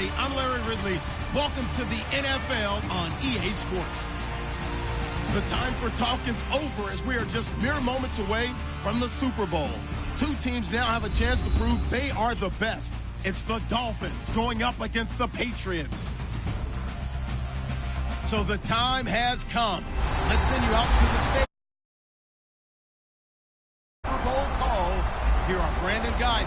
everybody. I'm Larry Ridley. Welcome to the NFL on EA Sports. The time for talk is over as we are just mere moments away from the Super Bowl. Two teams now have a chance to prove they are the best. It's the Dolphins going up against the Patriots. So the time has come. Let's send you out to the stage. Super Bowl call. Here are Brandon Guyton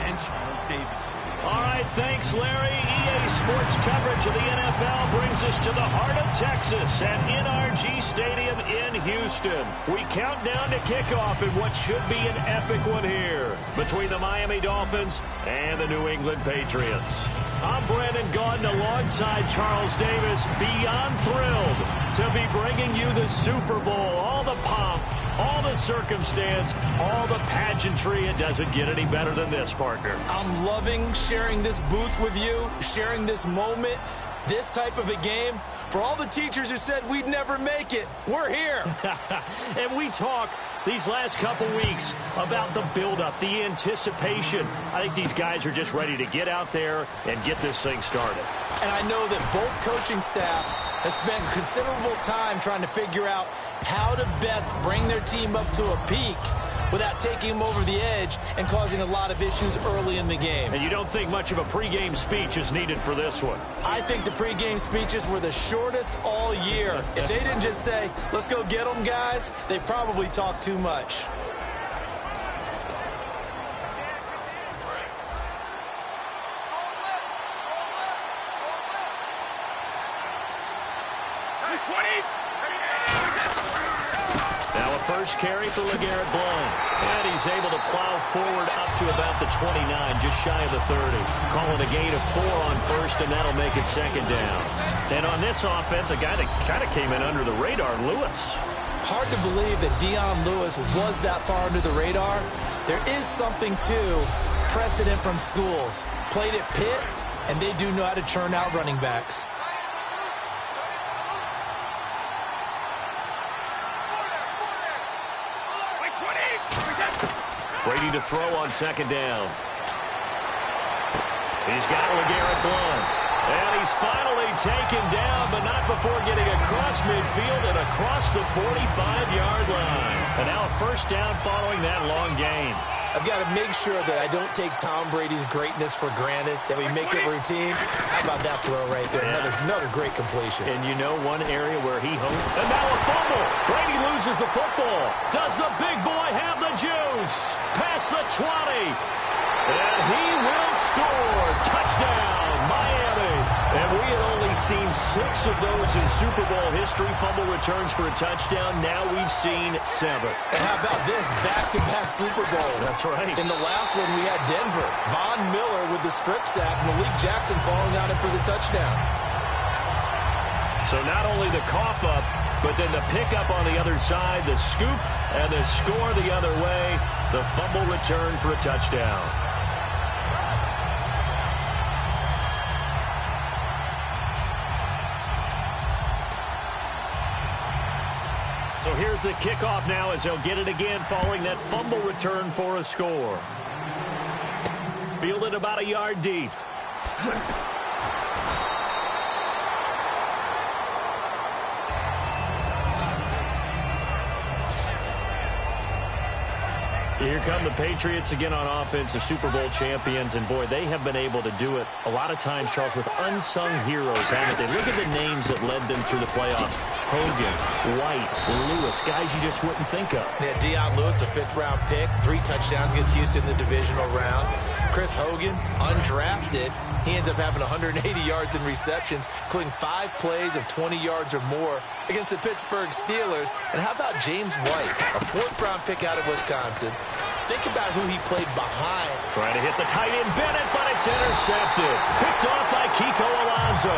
and Charles Davis. All right, thanks, Larry. EA Sports coverage of the NFL brings us to the heart of Texas at NRG Stadium in Houston. We count down to kickoff in what should be an epic one here between the Miami Dolphins and the New England Patriots. I'm Brandon Guyton alongside Charles Davis, beyond thrilled to be bringing you the Super Bowl. All the pomp, all the circumstance, all the pageantry. It doesn't get any better than this, partner. I'm loving sharing this booth with you, sharing this moment, this type of a game. For all the teachers who said we'd never make it, we're here. And we talk these last couple weeks about the buildup, the anticipation. I think these guys are just ready to get out there and get this thing started. And I know that both coaching staffs have spent considerable time trying to figure out how to best bring their team up to a peak without taking them over the edge and causing a lot of issues early in the game. And you don't think much of a pregame speech is needed for this one? I think the pregame speeches were the shortest all year. If they didn't just say, let's go get them, guys, they probably talked too much. Now a first carry for LeGarrette Blount. And he's able to plow forward up to about the 29, just shy of the 30. Calling a gain of 4 on first, and that'll make it second down. And on this offense, a guy that kind of came in under the radar, Lewis. Hard to believe that Dion Lewis was that far under the radar. There is something to precedent from schools. Played at Pitt, and they do know how to churn out running backs. Brady to throw on second down. He's got LeGarrette Blount. And he's finally taken down, but not before getting across midfield and across the 45-yard line. And now a first down following that long gain. I've got to make sure that I don't take Tom Brady's greatness for granted, that we make it routine. How about that throw right there? Another great completion. And you know one area where he honed. And now a fumble. Brady loses the football. Does the big boy have the juice? Past the 20. And he will score. Touchdown, Miami. And we had only seen 6 of those in Super Bowl history, fumble returns for a touchdown. Now we've seen 7. And how about this? Back-to-back Super Bowls. That's right. In the last one, we had Denver. Von Miller with the strip sack. Malik Jackson falling on it for the touchdown. So not only the cough up, but then the pickup on the other side, the scoop, and the score the other way. The fumble return for a touchdown. So here's the kickoff now as they'll get it again following that fumble return for a score. Fielded about a yard deep. Here come the Patriots again on offense, the Super Bowl champions, and boy, they have been able to do it a lot of times, Charles, with unsung heroes, haven't they? Look at the names that led them through the playoffs. Hogan, White, Lewis, guys you just wouldn't think of. Yeah, Dion Lewis, a 5th-round pick, 3 touchdowns against Houston in the divisional round. Chris Hogan, undrafted. He ends up having 180 yards in receptions, including 5 plays of 20 yards or more against the Pittsburgh Steelers. And how about James White, a 4th-round pick out of Wisconsin? Think about who he played behind. Trying to hit the tight end Bennett, but it's intercepted. Picked off by Kiko Alonso.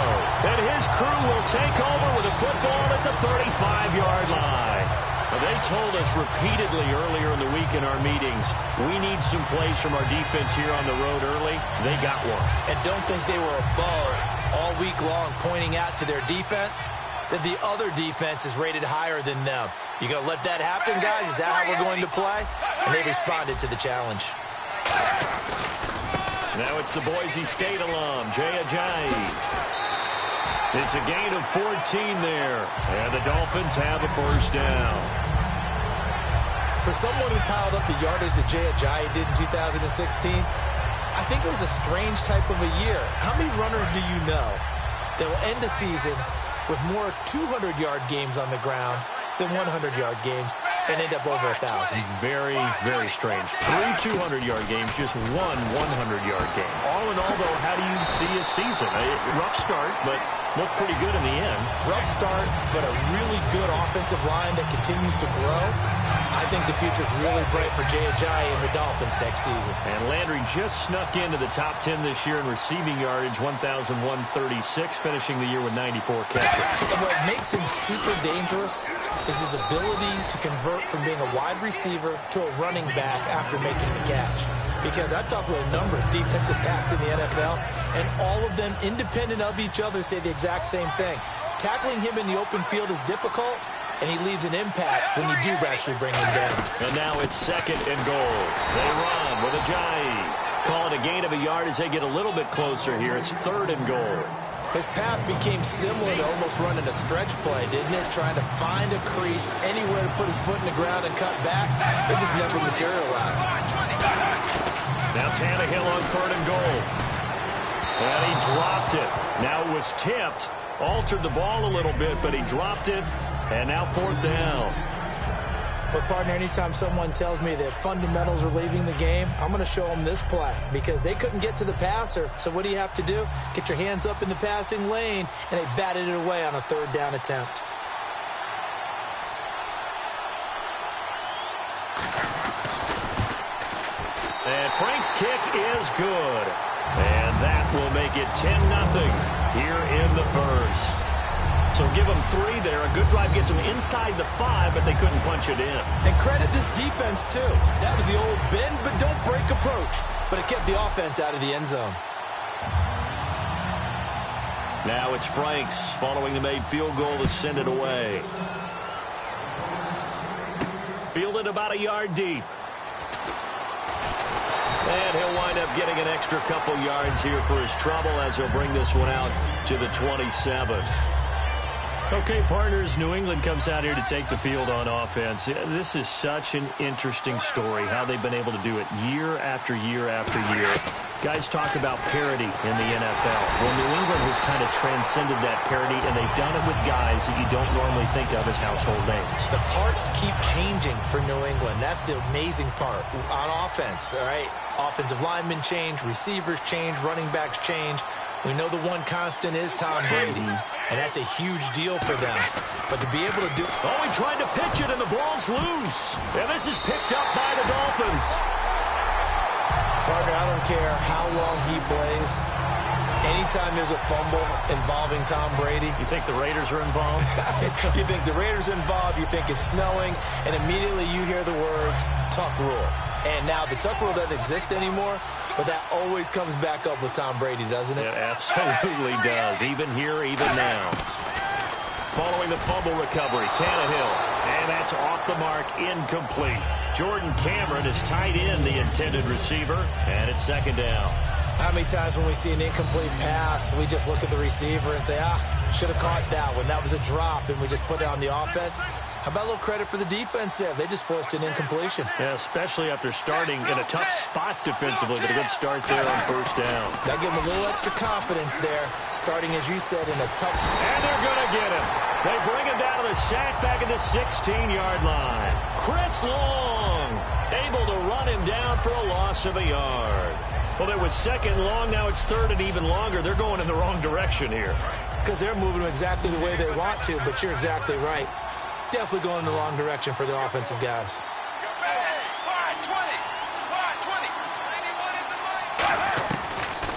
And his crew will take over with a football at the 35-yard line. Now, they told us repeatedly earlier in the week in our meetings, we need some plays from our defense here on the road early. They got one. And don't think they were above all week long pointing out to their defense that the other defense is rated higher than them. You going to let that happen, guys? Is that how we're going to play? And they responded to the challenge. Now it's the Boise State alum, Jay Ajayi. It's a gain of 14 there, and the Dolphins have a first down. For someone who piled up the yardage that Jay Ajayi did in 2016, I think it was a strange type of a year. How many runners do you know that will end the season with more 200-yard games on the ground than 100-yard games and end up over 1,000? Very, very strange. 3 200-yard games, just one 100-yard game. All in all, though, how do you see a season? Rough start, but looked pretty good in the end. Rough start, but a really good offensive line that continues to grow. I think the future's really bright for Jay Ajayi and the Dolphins next season. And Landry just snuck into the top 10 this year in receiving yardage, 1,136, finishing the year with 94 catches. And what makes him super dangerous is his ability to convert from being a wide receiver to a running back after making the catch. Because I've talked with a number of defensive backs in the NFL, and all of them, independent of each other, say the exact same thing. Tackling him in the open field is difficult, and he leaves an impact when you do actually bring him down. And now it's 2nd and goal. They run with Ajayi. Call it a gain of a yard as they get a little bit closer here. It's 3rd and goal. His path became similar to almost running a stretch play, didn't it? Trying to find a crease, anywhere to put his foot in the ground and cut back. It just never materialized. Now Tannehill on 3rd and goal. And he dropped it. Now it was tipped. Altered the ball a little bit, but he dropped it. And now 4th down. But, partner, anytime someone tells me that fundamentals are leaving the game, I'm going to show them this play because they couldn't get to the passer. So what do you have to do? Get your hands up in the passing lane, and they batted it away on a 3rd down attempt. And Frank's kick is good. And that will make it 10-0 here in the first. So give them 3 there. A good drive gets them inside the 5, but they couldn't punch it in. And credit this defense, too. That was the old bend but don't break approach. But it kept the offense out of the end zone. Now it's Franks following the made field goal to send it away. Fielded about a yard deep. And he'll wind up getting an extra couple yards here for his trouble as he'll bring this one out to the 27th. Okay, partners, New England comes out here to take the field on offense. This is such an interesting story, how they've been able to do it year after year after year. Guys talk about parity in the NFL. Well, New England has kind of transcended that parity, and they've done it with guys that you don't normally think of as household names. The parts keep changing for New England. That's the amazing part on offense, all right? Offensive linemen change, receivers change, running backs change. We know the one constant is Tom Brady, and that's a huge deal for them. But to be able to do... Oh, he tried to pitch it, and the ball's loose. And this is picked up by the Dolphins. Partner, I don't care how long he plays. Anytime there's a fumble involving Tom Brady... You think the Raiders are involved? You think the Raiders are involved, you think it's snowing, and immediately you hear the words, Tuck Rule. And now the Tuck Rule doesn't exist anymore, but that always comes back up with Tom Brady, doesn't it? It absolutely does, even here, even now. Following the fumble recovery, Tannehill, and that's off the mark, incomplete. Jordan Cameron is tied in the intended receiver, and it's 2nd down. How many times when we see an incomplete pass, we just look at the receiver and say, should have caught that one. That was a drop, and we just put it on the offense. How about a little credit for the defense there? They just forced an incompletion. Yeah, especially after starting in a tough spot defensively, but a good start there on 1st down. That gave them a little extra confidence there, starting, as you said, in a tough spot. And they're going to get him. They bring him down to the sack back at the 16-yard line. Chris Long able to run him down for a loss of a yard. Well, it was 2nd long. Now it's 3rd and even longer. They're going in the wrong direction here. Because they're moving exactly the way they want to, but you're exactly right. Definitely going in the wrong direction for the offensive guys.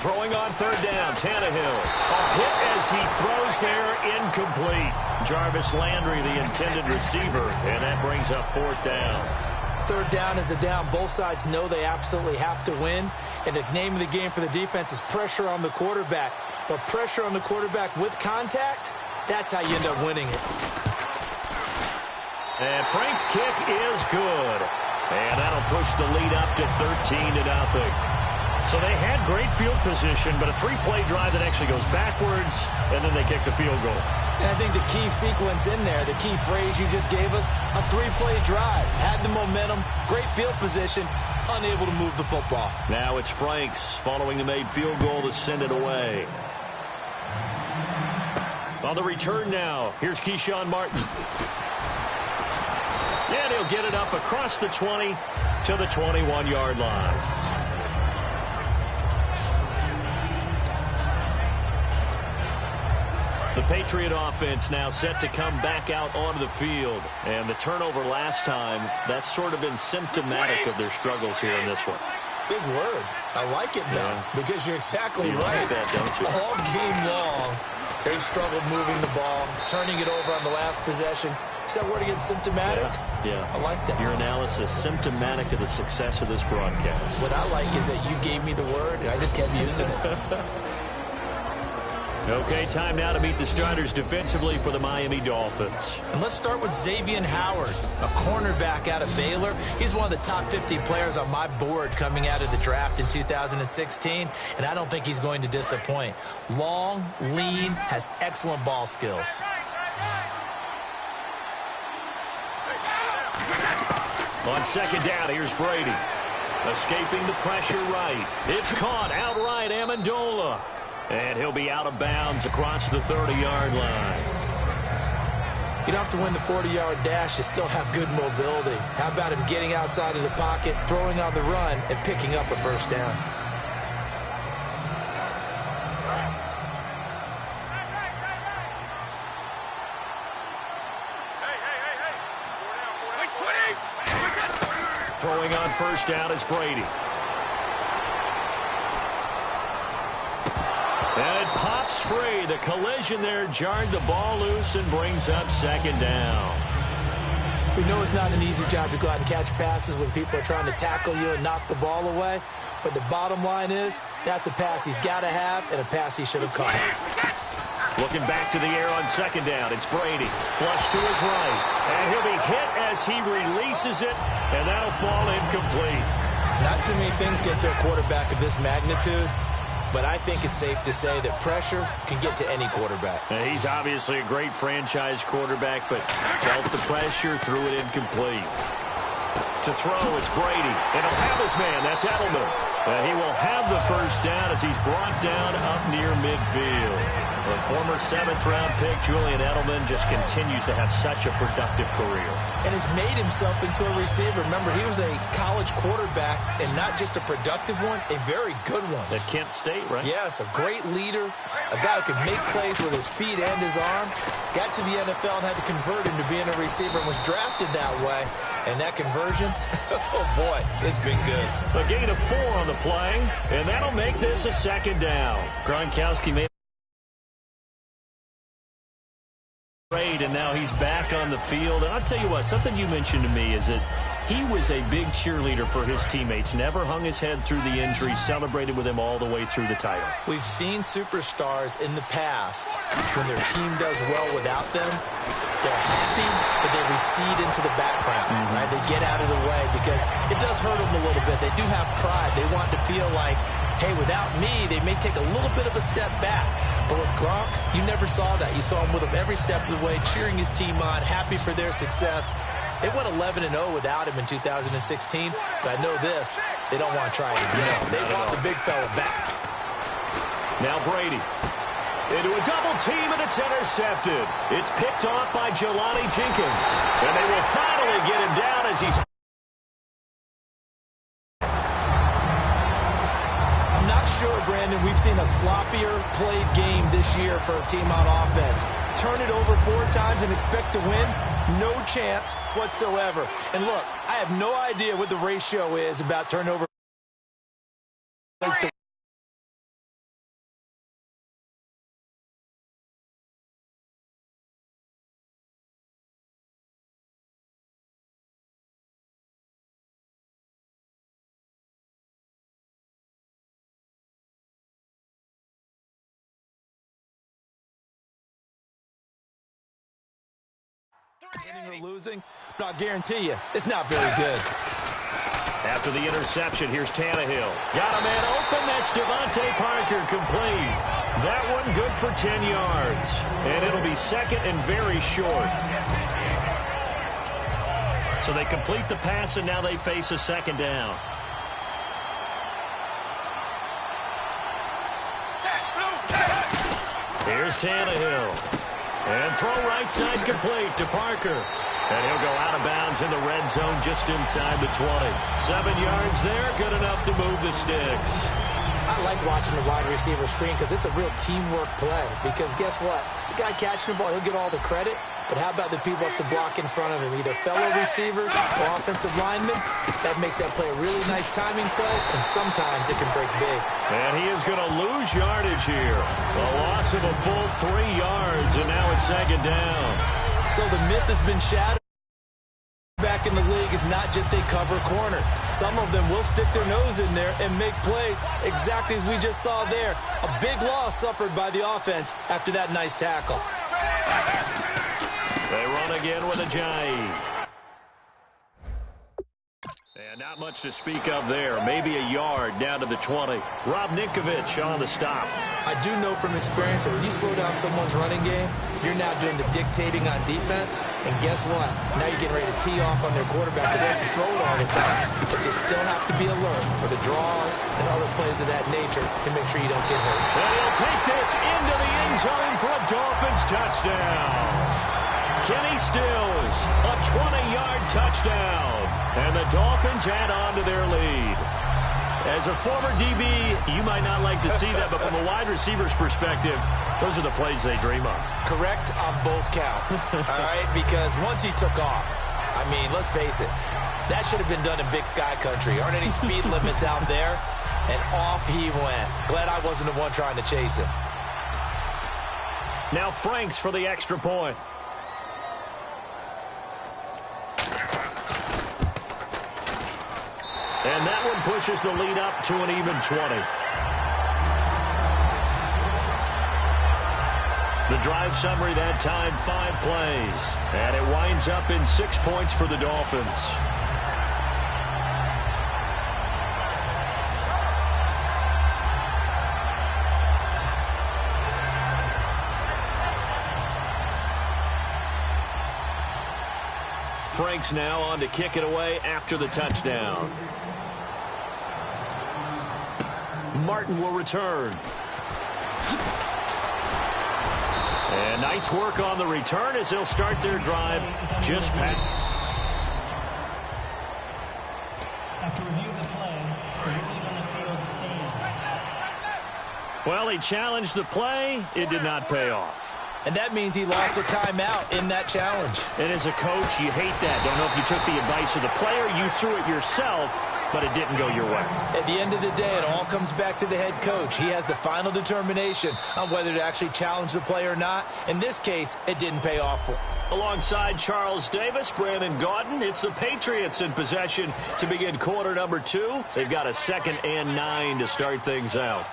Throwing on 3rd down, Tannehill. A hit as he throws there, incomplete. Jarvis Landry, the intended receiver, and that brings up 4th down. 3rd down is the down. Both sides know they absolutely have to win, and the name of the game for the defense is pressure on the quarterback. But pressure on the quarterback with contact, that's how you end up winning it. And Frank's kick is good. And that'll push the lead up to 13-0. So they had great field position, but a three-play drive that actually goes backwards, and then they kick the field goal. And I think the key sequence in there, the key phrase you just gave us, a three-play drive. Had the momentum, great field position, unable to move the football. Now it's Franks following the made field goal to send it away. On the return now, here's Keyshawn Martin. And he'll get it up across the 20 to the 21-yard line. The Patriot offense now set to come back out onto the field. And the turnover last time, that's sort of been symptomatic of their struggles here in this one. Big word. I like it, though, because you're exactly right. Like that, don't you? All game long, they've struggled moving the ball, turning it over on the last possession. Is that word again, symptomatic? Yeah. I like that. Your analysis, symptomatic of the success of this broadcast. What I like is that you gave me the word, and I just kept using it. Okay, time now to meet the starters defensively for the Miami Dolphins. And let's start with Xavier Howard, a cornerback out of Baylor. He's one of the top 50 players on my board coming out of the draft in 2016, and I don't think he's going to disappoint. Long, lean, has excellent ball skills. On second down, here's Brady. Escaping the pressure right. It's caught outright, Amendola. And he'll be out of bounds across the 30-yard line. You don't have to win the 40-yard dash. You still have good mobility. How about him getting outside of the pocket, throwing on the run, and picking up a first down? Throwing on first down is Brady. And it pops free. The collision there jarred the ball loose and brings up second down. We know it's not an easy job to go out and catch passes when people are trying to tackle you and knock the ball away. But the bottom line is, that's a pass he's got to have and a pass he should have caught. Looking back to the air on second down, it's Brady. Flush to his right. And he'll be hit as he releases it, and that'll fall incomplete. Not too many things get to a quarterback of this magnitude, but I think it's safe to say that pressure can get to any quarterback. He's obviously a great franchise quarterback, but felt the pressure, threw it incomplete. To throw, it's Brady. And he'll have his man. That's Edelman. And he will have the first down as he's brought down up near midfield. The former seventh-round pick, Julian Edelman, just continues to have such a productive career. And has made himself into a receiver. Remember, he was a college quarterback, and not just a productive one, a very good one. At Kent State, right? Yes, a great leader, a guy who could make plays with his feet and his arm. Got to the NFL and had to convert into being a receiver and was drafted that way. And that conversion, oh boy, it's been good. A gain of 4 on the play, and that'll make this a second down. Gronkowski made and now he's back on the field. And I'll tell you what, something you mentioned to me is that he was a big cheerleader for his teammates. Never hung his head through the injury, celebrated with him all the way through the title. We've seen superstars in the past, when their team does well without them, they're happy, but they recede into the background, right? They get out of the way because it does hurt them a little bit. They do have pride. They want to feel like, hey, without me, they may take a little bit of a step back. But with Gronk, you never saw that. You saw him with him every step of the way, cheering his team on, happy for their success. They went 11-0 without him in 2016, but I know this, they don't want to try it again. They want the big fella back. Now Brady into a double team, and it's intercepted. It's picked off by Jelani Jenkins, and they will finally get him down as he's... Sure, Brandon, we've seen a sloppier played game this year for a team on offense. Turn it over 4 times and expect to win? No chance whatsoever. And look, I have no idea what the ratio is about turnover. Winning or losing, but I'll guarantee you, it's not very good. After the interception, here's Tannehill. Got a man open. That's Devontae Parker, complete. That one good for 10 yards. And it'll be second and very short. So they complete the pass, and now they face a second down. Here's Tannehill. And throw right side complete to Parker. And he'll go out of bounds in the red zone just inside the 20. 7 yards there, good enough to move the sticks. I like watching the wide receiver screen because it's a real teamwork play. Because guess what? The guy catching the ball, he'll get all the credit. But how about the people up to block in front of him? Either fellow receivers or offensive linemen. That makes that play a really nice timing play, and sometimes it can break big. And he is going to lose yardage here. A loss of a full 3 yards, and now it's second down. So the myth has been shattered. Back in the league is not just a cover corner. Some of them will stick their nose in there and make plays exactly as we just saw there. A big loss suffered by the offense after that nice tackle. They run again with a jive. And not much to speak of there. Maybe a yard down to the 20. Rob Ninkovich on the stop. I do know from experience that when you slow down someone's running game, you're now doing the dictating on defense. And guess what? Now you're getting ready to tee off on their quarterback because they have to throw it all the time. But you still have to be alert for the draws and other plays of that nature to make sure you don't get hurt. And he'll take this into the end zone for a Dolphins touchdown. Kenny Stills, a 20-yard touchdown. And the Dolphins add on to their lead. As a former DB, you might not like to see that, but from a wide receiver's perspective, those are the plays they dream of. Correct on both counts, all right? Because once he took off, I mean, let's face it, that should have been done in Big Sky Country. Aren't any speed limits out there? And off he went. Glad I wasn't the one trying to chase him. Now Franks for the extra point. And that one pushes the lead up to an even 20. The drive summary that time, 5 plays. And it winds up in 6 points for the Dolphins. Franks now on to kick it away after the touchdown. Martin will return. And nice work on the return as they'll start their drive just past. After review of the play, the ruling on the field stands. Well, he challenged the play. It did not pay off. And that means he lost a timeout in that challenge. And as a coach, you hate that. Don't know if you took the advice of the player, you threw it yourself, but it didn't go your way. At the end of the day, it all comes back to the head coach. He has the final determination on whether to actually challenge the play or not. In this case, it didn't pay off for him. Alongside Charles Davis, Brandon Gaudin, it's the Patriots in possession to begin quarter number 2. They've got a 2nd and 9 to start things out.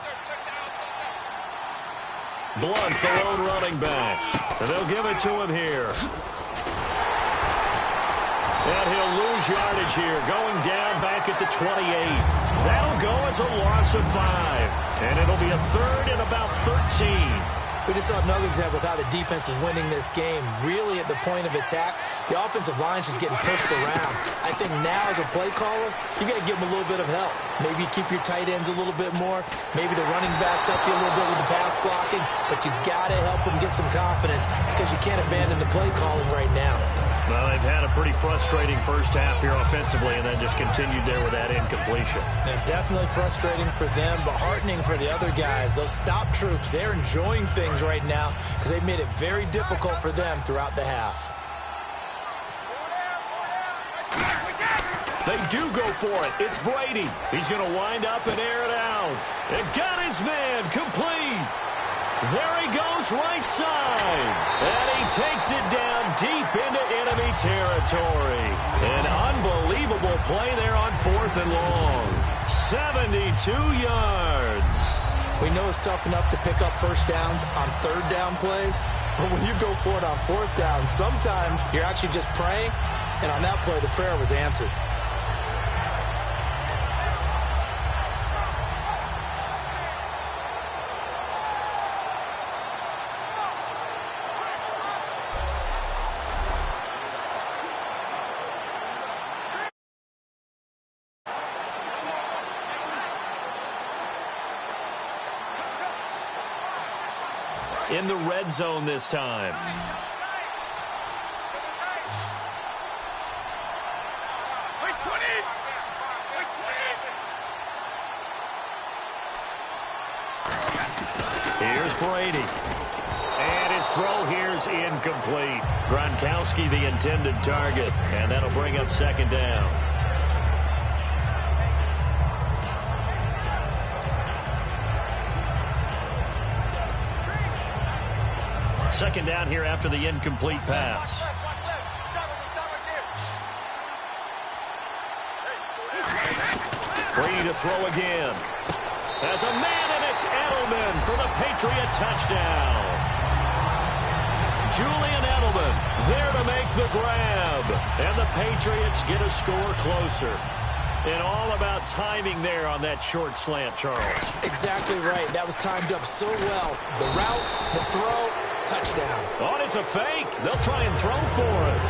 Blunt, the lone running back. And they'll give it to him here. And he'll lose yardage here, going down back at the 28. That'll go as a loss of 5. And it'll be a 3rd and about 13. We just saw another example of how the defense is winning this game. Really at the point of attack, the offensive line is just getting pushed around. I think now as a play caller, you got to give them a little bit of help. Maybe keep your tight ends a little bit more. Maybe the running backs help you a little bit with the pass blocking. But you've got to help them get some confidence because you can't abandon the play calling right now. Well, they've had a pretty frustrating first half here offensively and then just continued there with that incompletion. And definitely frustrating for them, but heartening for the other guys. Those stop troops, they're enjoying things right now because they've made it very difficult for them throughout the half. They do go for it. It's Brady. He's going to wind up and air it out. And got his man complete. There he goes right side. And he takes it down deep into enemy territory. An unbelievable play there on 4th and long. 72 yards. We know it's tough enough to pick up first downs on 3rd down plays, but when you go for it on 4th down, sometimes you're actually just praying, and on that play, the prayer was answered. in the red zone this time. Here's Brady. And his throw here's incomplete. Gronkowski the intended target. And that'll bring up second down. Second down here after the incomplete pass. Brady to throw again. There's a man, and it's Edelman for the Patriot touchdown. Julian Edelman there to make the grab. And the Patriots get a score closer. And all about timing there on that short slant, Charles. Exactly right. That was timed up so well. The route, the throw, touchdown. Oh, and it's a fake. They'll try and throw for it.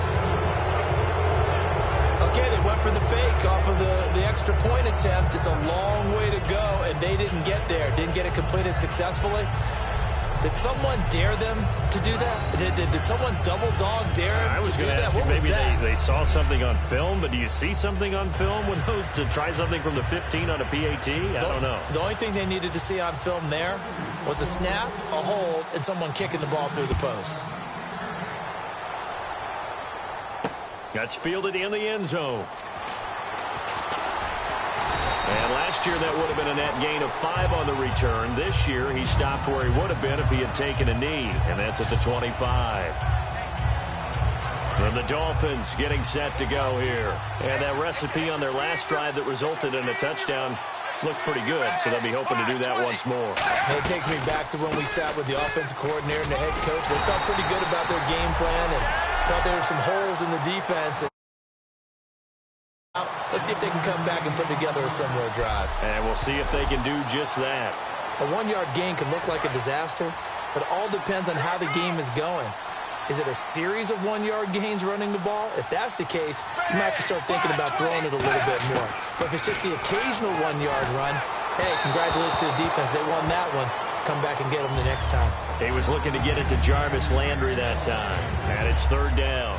Okay, they went for the fake off of the extra point attempt. It's a long way to go, and they didn't get there. Didn't get it completed successfully. Did someone dare them to do that? Did someone double dog dare them I was to do going to that? ask you, What was maybe that? they saw something on film, but do you see something on film with those to try something from the 15 on a PAT? I don't know. The only thing they needed to see on film there was a snap, a hold, and someone kicking the ball through the post. That's fielded in the end zone. And last year that would have been a net gain of 5 on the return. This year he stopped where he would have been if he had taken a knee, and that's at the 25. And the Dolphins getting set to go here. And that recipe on their last drive that resulted in a touchdown looked pretty good, so they'll be hoping to do that once more. And it takes me back to when we sat with the offensive coordinator and the head coach. They felt pretty good about their game plan and thought there were some holes in the defense. Let's see if they can come back and put together a similar drive. And we'll see if they can do just that. A 1-yard gain can look like a disaster, but it all depends on how the game is going. Is it a series of 1-yard gains running the ball? If that's the case, you might have to start thinking about throwing it a little bit more. But if it's just the occasional 1-yard run, hey, congratulations to the defense. They won that one. Come back and get them the next time. He was looking to get it to Jarvis Landry that time. And it's third down.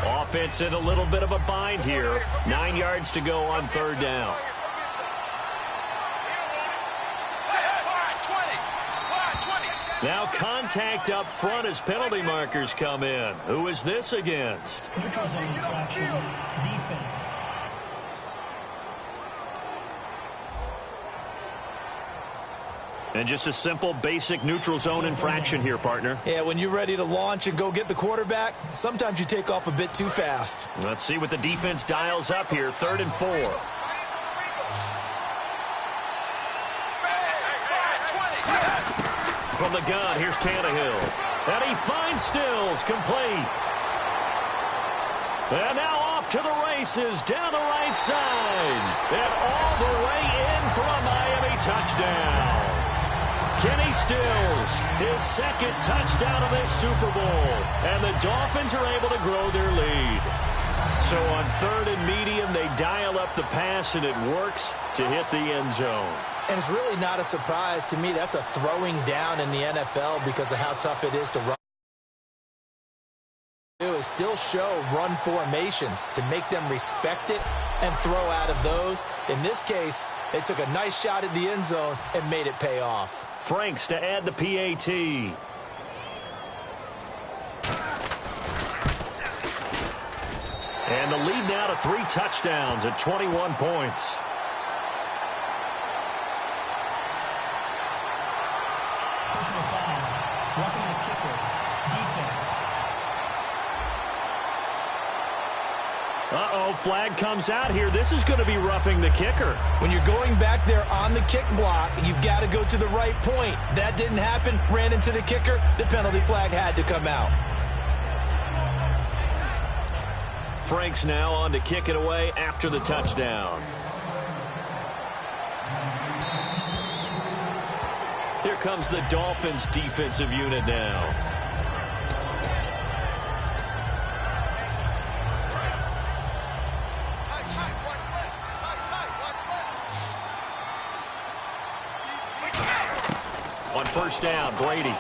Offense in a little bit of a bind here. 9 yards to go on third down. Now contact up front as penalty markers come in. Who is this against? Neutral zone infraction. Defense. And just a simple, basic neutral zone infraction here, partner. Yeah, when you're ready to launch and go get the quarterback, sometimes you take off a bit too fast. Let's see what the defense dials up here. 3rd and 4. From the gun, here's Tannehill. And he finds Stills, complete. And now off to the races, down the right side. And all the way in for a Miami touchdown. Kenny Stills, his second touchdown of this Super Bowl. And the Dolphins are able to grow their lead. So on 3rd and medium, they dial up the pass, and it works to hit the end zone. And it's really not a surprise to me. That's a throwing down in the NFL because of how tough it is to run. Is still show run formations to make them respect it and throw out of those. In this case, they took a nice shot at the end zone and made it pay off. Franks to add the PAT. And the lead now to 3 touchdowns at 21 points. Personal foul. Roughing the kicker. Defense. Uh-oh, flag comes out here. This is going to be roughing the kicker. When you're going back there on the kick block, you've got to go to the right point. That didn't happen. Ran into the kicker. The penalty flag had to come out. Franks now on to kick it away after the touchdown. Here comes the Dolphins defensive unit now. first down. Brady.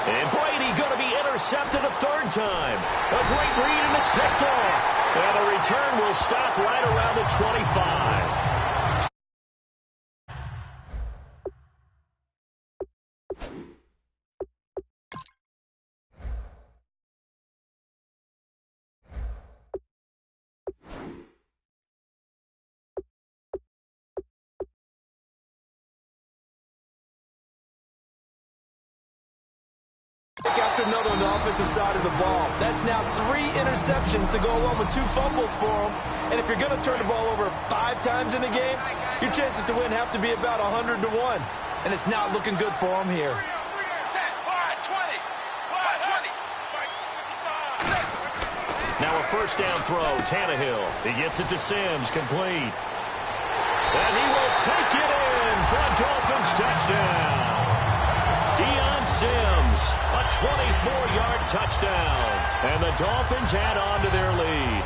And Brady going to be intercepted a third time. A great read, and it's picked off. And the return will stop right around the 25. After another on the offensive side of the ball. That's now 3 interceptions to go along with 2 fumbles for him. And if you're going to turn the ball over 5 times in a game, your chances to win have to be about 100 to 1. And it's not looking good for him here. Now a first down throw. Tannehill. He gets it to Sims. Complete. And he will take it in for a Dolphins touchdown. Deion Sims, a 24-yard touchdown. And the Dolphins add on to their lead.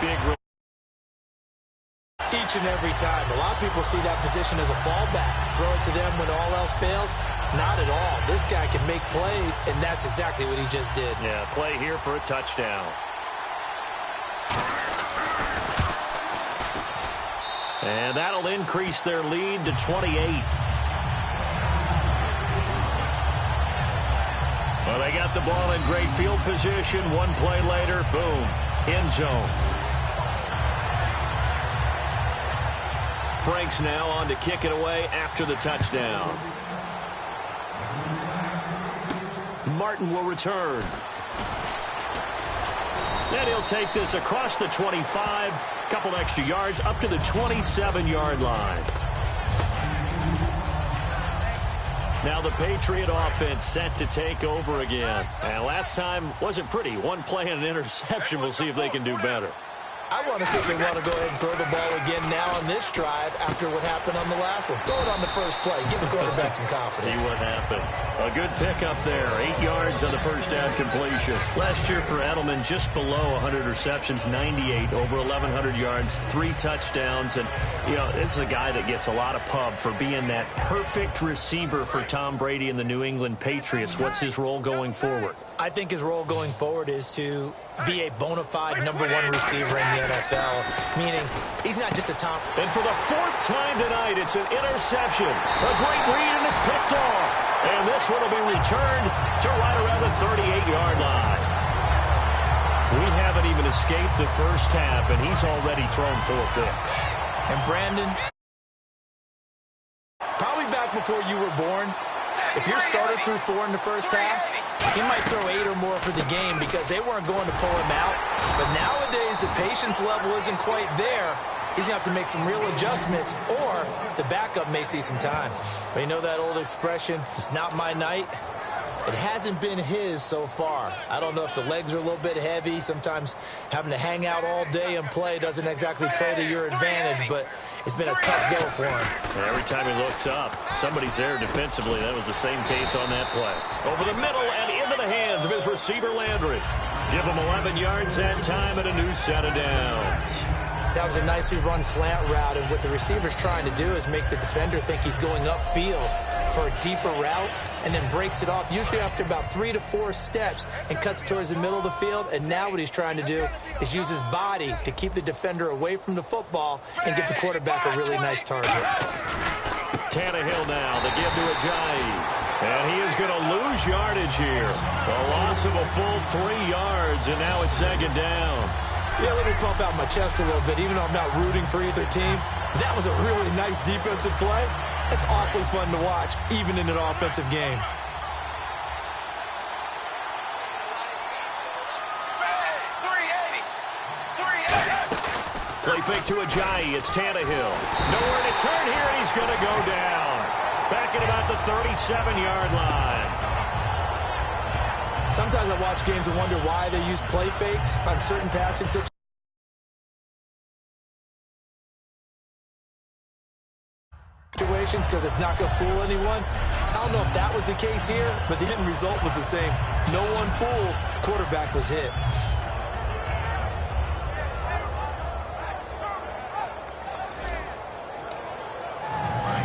Big each and every time. A lot of people see that position as a fallback. Throw it to them when all else fails. Not at all. This guy can make plays, and that's exactly what he just did. Yeah, play here for a touchdown. And that'll increase their lead to 28. Well, they got the ball in great field position. One play later, boom, end zone. Franks now on to kick it away after the touchdown. Martin will return. And he'll take this across the 25, couple extra yards up to the 27-yard line. Now the Patriot offense set to take over again. And last time wasn't pretty. One play and an interception. We'll see if they can do better. I want to see if they want to go ahead and throw the ball again now on this drive after what happened on the last one. Throw it on the first play. Give the quarterback some confidence. See what happens. A good pickup there. 8 yards on the first down completion. Last year for Edelman, just below 100 receptions, 98, over 1,100 yards, 3 touchdowns. And, you know, this is a guy that gets a lot of pub for being that perfect receiver for Tom Brady and the New England Patriots. What's his role going forward? I think his role going forward is to be a bona fide #1 receiver in the NFL, meaning he's not just a top. And for the 4th time tonight, it's an interception. A great read, and it's picked off. And this one will be returned to right around the 38-yard line. We haven't even escaped the first half, and he's already thrown 4 picks. And Brandon, probably back before you were born, if your starter threw 4 in the first half, he might throw 8 or more for the game because they weren't going to pull him out. But nowadays, the patience level isn't quite there. He's going to have to make some real adjustments, or the backup may see some time. But you know that old expression, it's not my night? It hasn't been his so far. I don't know if the legs are a little bit heavy. Sometimes having to hang out all day and play doesn't exactly play to your advantage, but it's been a tough go for him. And every time he looks up, somebody's there defensively. That was the same case on that play. Over the middle and into the hands of his receiver, Landry. Give him 11 yards that time and a new set of downs. That was a nicely run slant route, and what the receiver's trying to do is make the defender think he's going upfield for a deeper route, and then breaks it off, usually after about 3 to 4 steps, and cuts towards the middle of the field. And now what he's trying to do is use his body to keep the defender away from the football and give the quarterback a really nice target. Tannehill now, the give to Ajayi. And he is going to lose yardage here. The loss of a full 3 yards, and now it's 2nd down. Yeah, let me puff out my chest a little bit, even though I'm not rooting for either team. That was a really nice defensive play. It's awfully fun to watch, even in an offensive game. Play fake to Ajayi. It's Tannehill. Nowhere to turn here, and he's going to go down. Back at about the 37-yard line. Sometimes I watch games and wonder why they use play fakes on certain passing situations, because it's not going to fool anyone. I don't know if that was the case here, but the end result was the same. No one fooled. Quarterback was hit.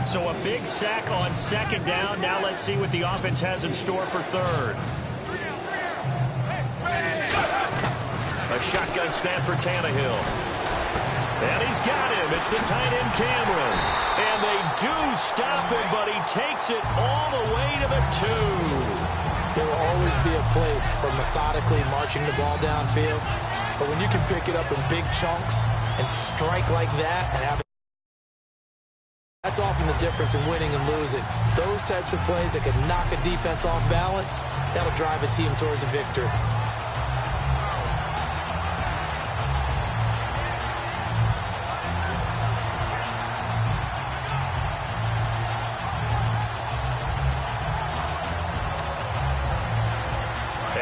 So a big sack on second down. Now let's see what the offense has in store for third. A shotgun snap for Tannehill. And he's got him. It's the tight end Cameron. And they do stop him, but he takes it all the way to the 2. There will always be a place for methodically marching the ball downfield. But when you can pick it up in big chunks and strike like that and have it, that's often the difference in winning and losing. Those types of plays that can knock a defense off balance, that'll drive a team towards a victory.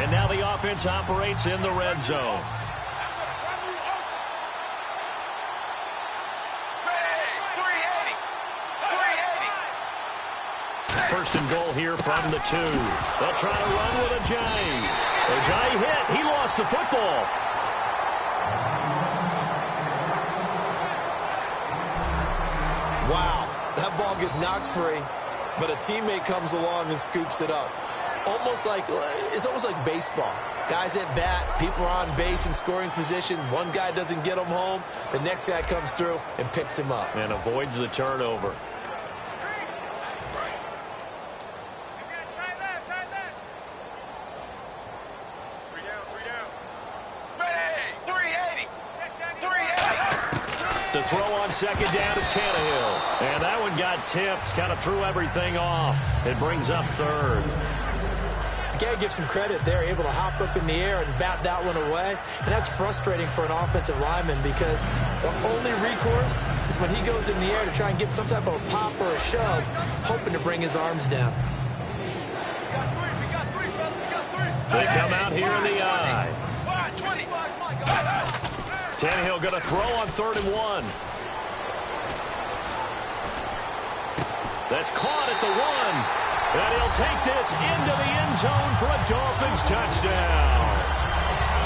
And now the offense operates in the red zone. First and goal here from the 2. They'll try to run with Ajayi. Ajayi hit. He lost the football. Wow, that ball gets knocked free, but a teammate comes along and scoops it up. It's almost like baseball. Guys at bat, people are on base in scoring position. One guy doesn't get him home. The next guy comes through and picks him up. And avoids the turnover. To throw on second down is Tannehill. And that one got tipped. Kind of threw everything off. It brings up third. You got to give some credit there, able to hop up in the air and bat that one away. And that's frustrating for an offensive lineman because the only recourse is when he goes in the air to try and give some type of a pop or a shove, hoping to bring his arms down. They come out here in the eye. Tannehill going to throw on 3rd and 1. That's caught at the 1. And he'll take this into the end zone for a Dolphins touchdown.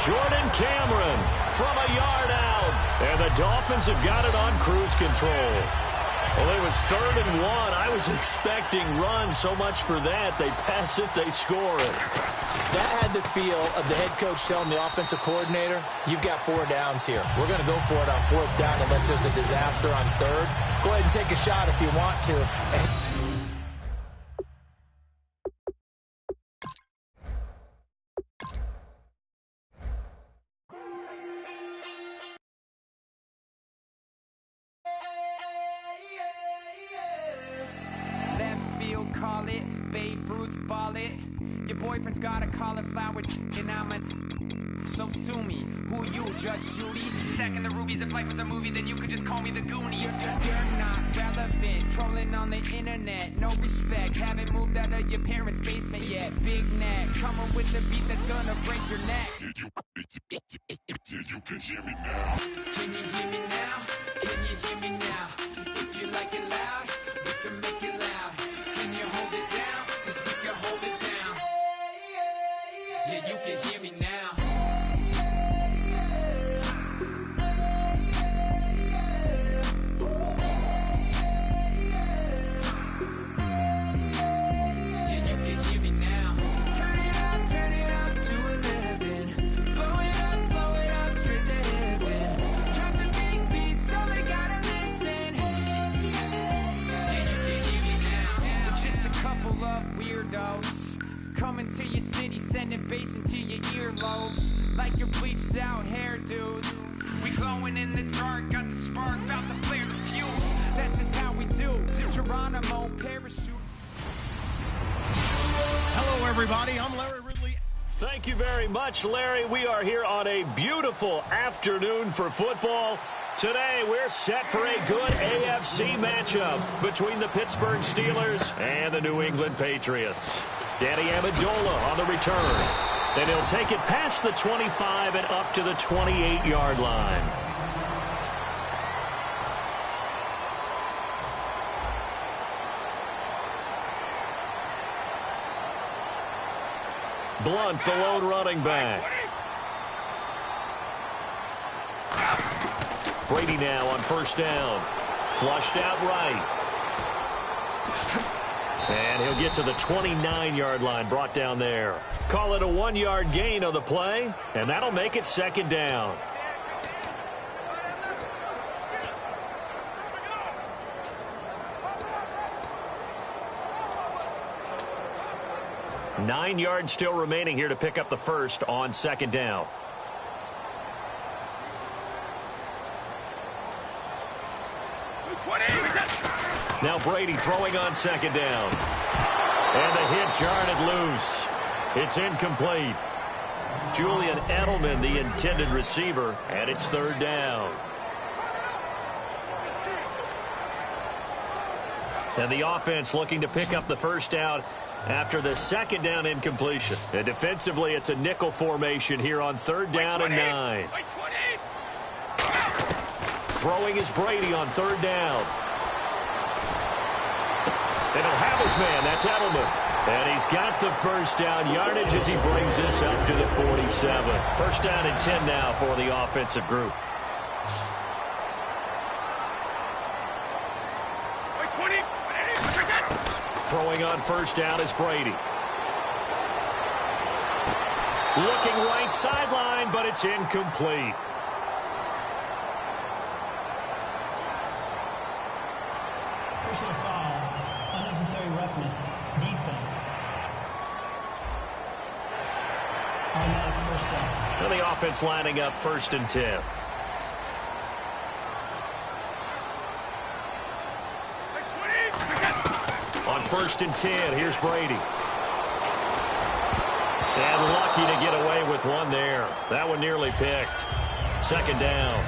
Jordan Cameron from a yard out. And the Dolphins have got it on cruise control. Well, it was 3rd and 1. I was expecting runs. So much for that. They pass it, they score it. That had the feel of the head coach telling the offensive coordinator, you've got 4 downs here. We're going to go for it on 4th down unless there's a disaster on 3rd. Go ahead and take a shot if you want to. Call it, Babe Ruth ball it. Your boyfriend's got a cauliflower chicken, so sue me. Who you, Judge Judy? Stacking the rubies, if life was a movie, then you could just call me the Goonies. You're not relevant, trolling on the internet, no respect. Haven't moved out of your parents' basement yet. Big neck, coming with the beat that's gonna break your neck. You can hear me now. Can you hear me now? Can you hear me now? If you like it loud, we can make it loud. Can you hold it down? 'Cause we can hold it down. Yeah, you can hear me now. Yeah, you can hear me now. Turn it up to 11. Blow it up, straight to heaven. Drop the big beats, so they gotta listen. Yeah, you can hear me now. We're just a couple of weirdos coming to your city, sending bass into your earlobes like your bleached out hairdos. We glowing in the dark, got the spark, about to flare the fuse. That's just how we do. To Geronimo, parachute. Hello, everybody. I'm Larry Ridley. Thank you very much, Larry. We are here on a beautiful afternoon for football. Today, we're set for a good AFC matchup between the Pittsburgh Steelers and the New England Patriots. Danny Amendola on the return. And he'll take it past the 25 and up to the 28-yard line. Blunt, the lone running back. Brady now on first down. Flushed out right. And he'll get to the 29-yard line, brought down there. Call it a 1-yard gain on the play, and that'll make it second down. Nine yards still remaining here to pick up the first on second down. Now Brady throwing on second down. And the hit jarred it loose. It's incomplete. Julian Edelman, the intended receiver, and it's third down. And the offense looking to pick up the first down after the second down incompletion. And defensively, it's a nickel formation here on third down and 9. Throwing is Brady on third down. And he'll have his man. That's Edelman. And he's got the first down yardage as he brings this up to the 47. First down and 10 now for the offensive group. Throwing on first down is Brady. Looking right sideline, but it's incomplete. Personal foul. Unnecessary roughness. Defense. Automatic first down. And the offense lining up first and 10. On first and 10, here's Brady. And lucky to get away with one there. That one nearly picked. Second down.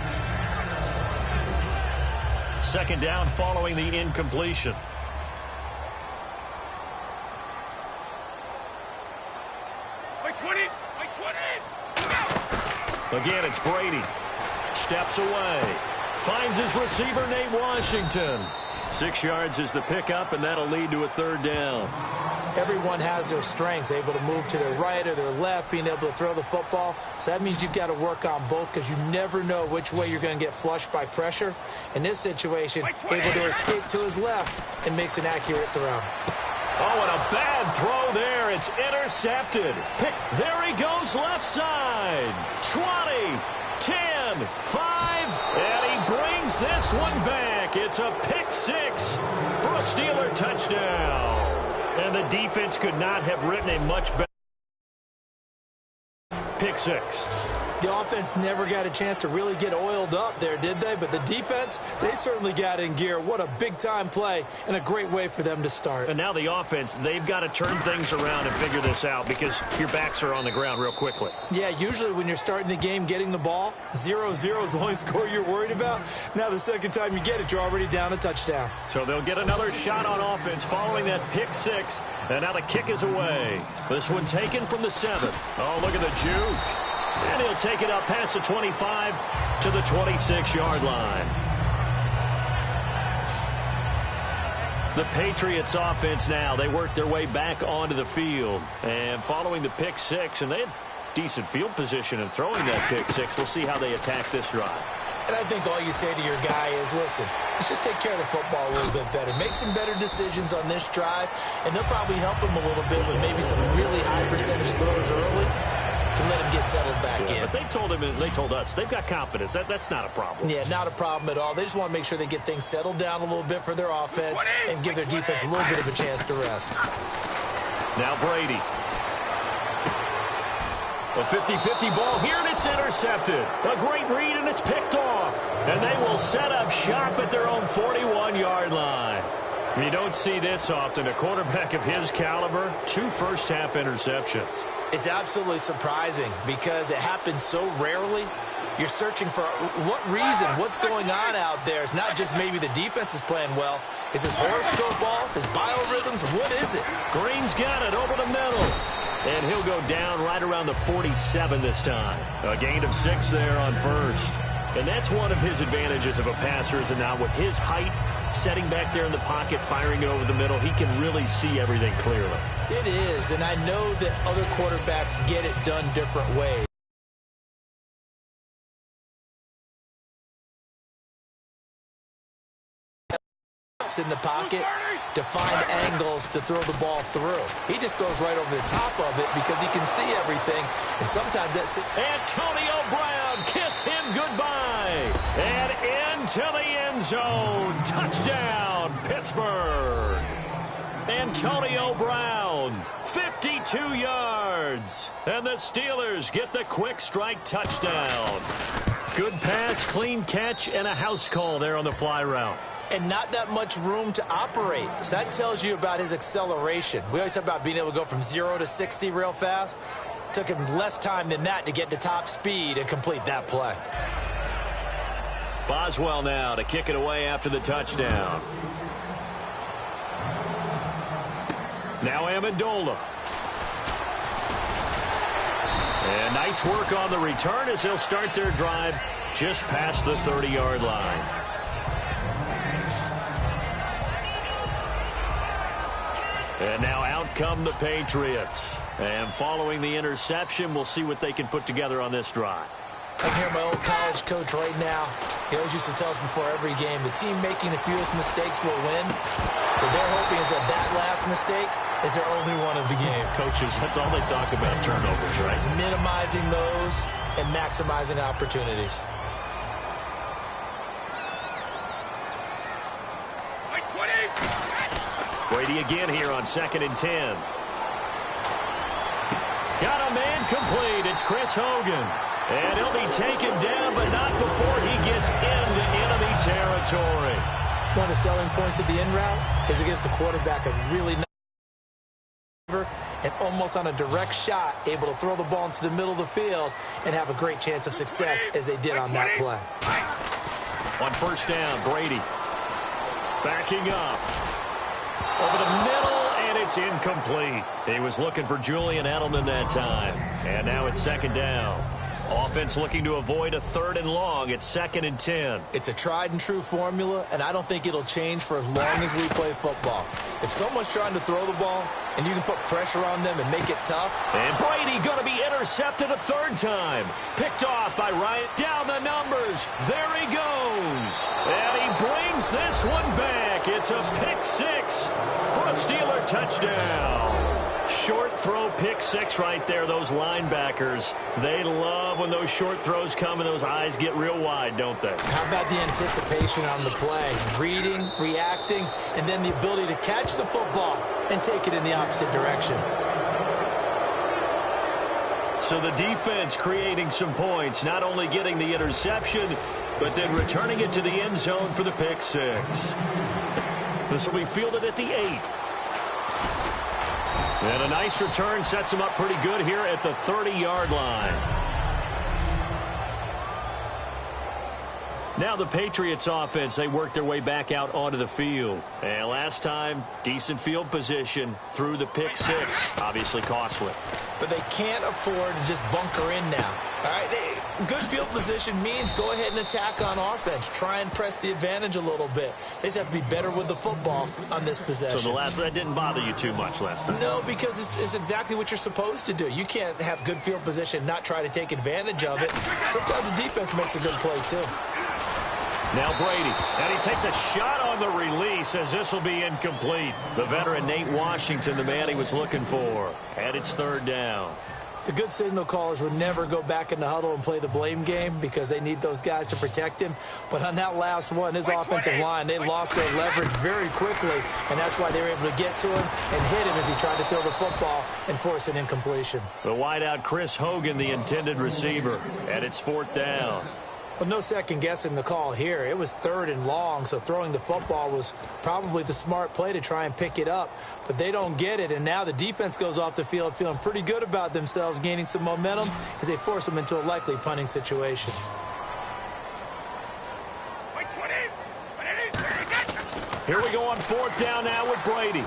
Second down following the incompletion. Again, it's Brady. Steps away. Finds his receiver, Nate Washington. 6 yards is the pickup, and that'll lead to a third down. Everyone has their strengths, able to move to their right or their left, being able to throw the football. So that means you've got to work on both because you never know which way you're going to get flushed by pressure. In this situation, able to escape to his left and makes an accurate throw. Oh, and a bad throw there. It's intercepted. There he goes left side. 20, 10, 5, and he brings this one back. It's a pick six for a Steeler touchdown. And the defense could not have written a much better pick six. The offense never got a chance to really get oiled up there, did they? But the defense, they certainly got in gear. What a big-time play and a great way for them to start. And now the offense, they've got to turn things around and figure this out because your backs are on the ground real quickly. Yeah, usually when you're starting the game getting the ball, 0-0 is the only score you're worried about. Now the second time you get it, you're already down a touchdown. So they'll get another shot on offense following that pick six. And now the kick is away. This one taken from the 7. Oh, look at the juke. And he'll take it up past the 25 to the 26-yard line. The Patriots offense now, they work their way back onto the field. And following the pick six, and they had decent field position in throwing that pick six. We'll see how they attack this drive. And I think all you say to your guy is, listen, let's just take care of the football a little bit better. Make some better decisions on this drive, and they'll probably help him a little bit with maybe some really high percentage throws early to let him get settled back in. But they told him, and they told us, they've got confidence. That's not a problem. Yeah, not a problem at all. They just want to make sure they get things settled down a little bit for their offense and give their defense a little bit of a chance to rest. Now Brady. A 50-50 ball here, and it's intercepted. A great read, and it's picked off. And they will set up shop at their own 41-yard line. You don't see this often. A quarterback of his caliber, 2 first-half interceptions. It's absolutely surprising because it happens so rarely. You're searching for what reason, what's going on out there. It's not just maybe the defense is playing well. Is his horoscope off? His biorhythms? What is it? Green's got it over the middle. And he'll go down right around the 47 this time. A gain of 6 there on first. And that's one of his advantages of a passer, is now with his height, setting back there in the pocket, firing it over the middle, he can really see everything clearly. It is, and I know that other quarterbacks get it done different ways. In the pocket, to find angles to throw the ball through. He just throws right over the top of it because he can see everything, and sometimes that's... Antonio Brown, kiss him goodbye. And into the end zone. Touchdown, Pittsburgh. Antonio Brown, 52 yards. And the Steelers get the quick strike touchdown. Good pass, clean catch, and a house call there on the fly route. And not that much room to operate. So that tells you about his acceleration. We always talk about being able to go from 0 to 60 real fast. Took him less time than that to get to top speed and complete that play. Boswell now to kick it away after the touchdown. Now Amendola. And nice work on the return as they'll start their drive just past the 30-yard line. And now out come the Patriots. And following the interception, we'll see what they can put together on this drive. I can hear my old college coach right now. He always used to tell us before every game, the team making the fewest mistakes will win. What they're hoping is that that last mistake is their only one of the game. Coaches, that's all they talk about, turnovers, right? Minimizing those and maximizing opportunities. Brady again here on 2nd and 10. Got a man complete. It's Chris Hogan. And he'll be taken down, but not before he gets into enemy territory. One of the selling points of the in route is against the quarterback a really nice and almost on a direct shot, able to throw the ball into the middle of the field and have a great chance of success as they did on that play. On 1st down, Brady backing up over the middle, and it's incomplete. He was looking for Julian Edelman that time. And now it's 2nd down. Offense looking to avoid a 3rd and long. It's 2nd and 10. It's a tried and true formula, and I don't think it'll change for as long as we play football. If someone's trying to throw the ball and you can put pressure on them and make it tough. And Brady going to be intercepted a 3rd time. Picked off by Ryan. Down the numbers. There he goes. And he brings this one back. It's a pick 6 for a Steeler touchdown. Short throw pick 6 right there. Those linebackers, they love when those short throws come and those eyes get real wide, don't they? How about the anticipation on the play? Reading, reacting, and then the ability to catch the football and take it in the opposite direction. So the defense creating some points, not only getting the interception, but then returning it to the end zone for the pick 6. This will be fielded at the 8. And a nice return sets him up pretty good here at the 30-yard line. Now the Patriots offense, they work their way back out onto the field. And last time, decent field position through the pick 6. Obviously costly. But they can't afford to just bunker in now. All right, good field position means go ahead and attack on offense. Try and press the advantage a little bit. They just have to be better with the football on this possession. So that didn't bother you too much last time? No, because it's exactly what you're supposed to do. You can't have good field position, not try to take advantage of it. Sometimes the defense makes a good play too. Now Brady, and he takes a shot on the release as this will be incomplete. The veteran Nate Washington, the man he was looking for. And it's 3rd down. The good signal callers would never go back in the huddle and play the blame game because they need those guys to protect him. But on that last one, his offensive line, they lost their leverage very quickly, and that's why they were able to get to him and hit him as he tried to throw the football and force an incompletion. The wideout Chris Hogan, the intended receiver, and it's 4th down. Well, no second guessing the call here. It was 3rd and long, so throwing the football was probably the smart play to try and pick it up. But they don't get it, and now the defense goes off the field feeling pretty good about themselves, gaining some momentum as they force them into a likely punting situation. Here we go on 4th down now with Brady.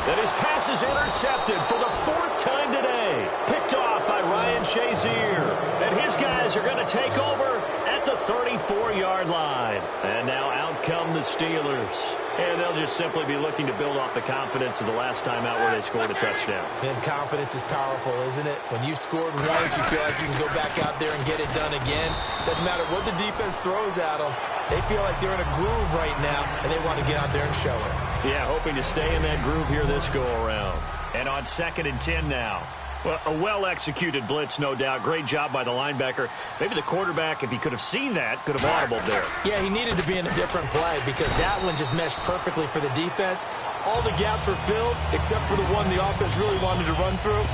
And his pass is intercepted for the 4th time today. Picked off by Ryan Shazier. And his guys are going to take over at the 34-yard line. And now out come the Steelers. And they'll just simply be looking to build off the confidence of the last time out where they scored a touchdown. And confidence is powerful, isn't it? When you scored once, you feel like you can go back out there and get it done again. Doesn't matter what the defense throws at them. They feel like they're in a groove right now, and they want to get out there and show it. Yeah, hoping to stay in that groove here this go-around. And on 2nd and 10 now. Well, a well-executed blitz, no doubt. Great job by the linebacker. Maybe the quarterback, if he could have seen that, could have audibled there. Yeah, he needed to be in a different play because that one just meshed perfectly for the defense. All the gaps were filled except for the one the offense really wanted to run through,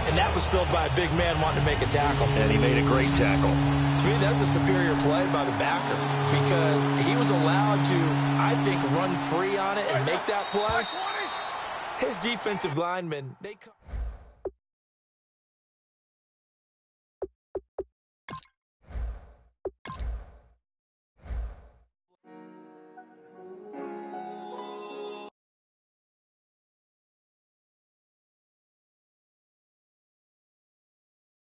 and that was filled by a big man wanting to make a tackle. And he made a great tackle. To me, that's a superior play by the backer because he was allowed to, I think, run free on it and make that play. His defensive linemen, they